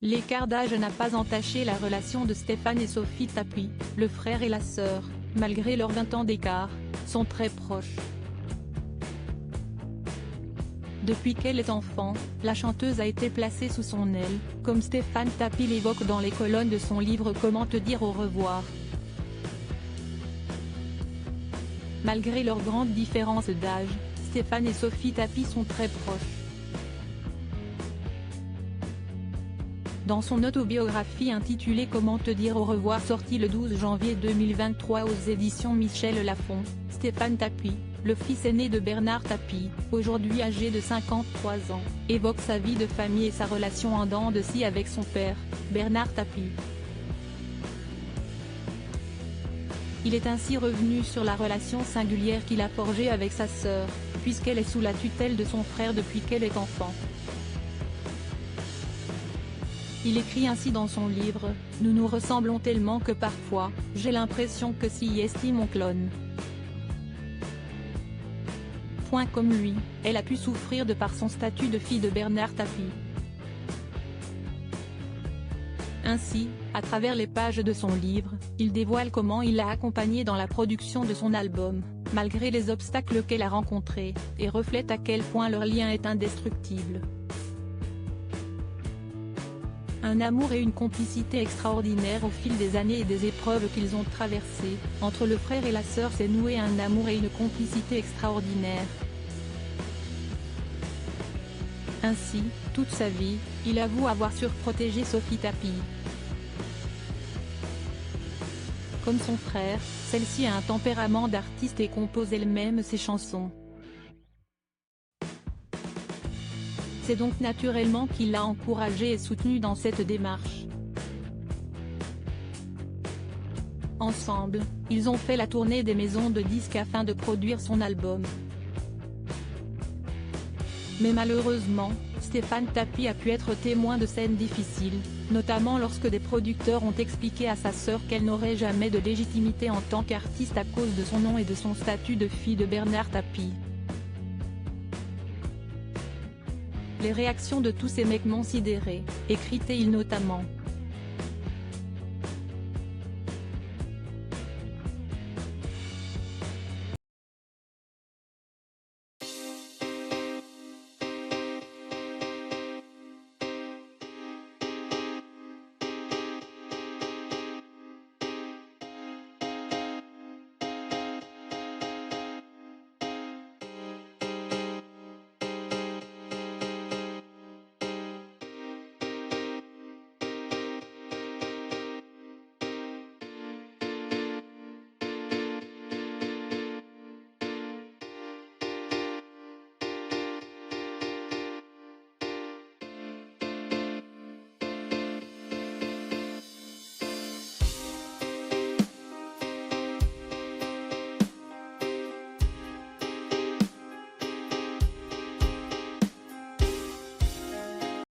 L'écart d'âge n'a pas entaché la relation de Stéphane et Sophie Tapie, le frère et la sœur, malgré leurs 20 ans d'écart, sont très proches. Depuis qu'elle est enfant, la chanteuse a été placée sous son aile, comme Stéphane Tapie l'évoque dans les colonnes de son livre Comment te dire au revoir. Malgré leur grande différence d'âge, Stéphane et Sophie Tapie sont très proches. Dans son autobiographie intitulée Comment te dire au revoir sortie le 12 janvier 2023 aux éditions Michel Lafon, Stéphane Tapie, le fils aîné de Bernard Tapie, aujourd'hui âgé de 53 ans, évoque sa vie de famille et sa relation en dents de scie avec son père, Bernard Tapie. Il est ainsi revenu sur la relation singulière qu'il a forgée avec sa sœur, puisqu'elle est sous la tutelle de son frère depuis qu'elle est enfant. Il écrit ainsi dans son livre « Nous nous ressemblons tellement que parfois, j'ai l'impression que s'y estime mon clone. » Comme lui, elle a pu souffrir de par son statut de fille de Bernard Tapie. Ainsi, à travers les pages de son livre, il dévoile comment il l'a accompagnée dans la production de son album, malgré les obstacles qu'elle a rencontrés, et reflète à quel point leur lien est indestructible. Un amour et une complicité extraordinaires au fil des années et des épreuves qu'ils ont traversées, entre le frère et la sœur s'est noué un amour et une complicité extraordinaires. Ainsi, toute sa vie, il avoue avoir surprotégé Sophie Tapie. Comme son frère, celle-ci a un tempérament d'artiste et compose elle-même ses chansons. C'est donc naturellement qu'il l'a encouragée et soutenue dans cette démarche. Ensemble, ils ont fait la tournée des maisons de disques afin de produire son album. Mais malheureusement, Stéphane Tapie a pu être témoin de scènes difficiles, notamment lorsque des producteurs ont expliqué à sa sœur qu'elle n'aurait jamais de légitimité en tant qu'artiste à cause de son nom et de son statut de fille de Bernard Tapie. Les réactions de tous ces mecs m'ont sidéré, écrit-il notamment.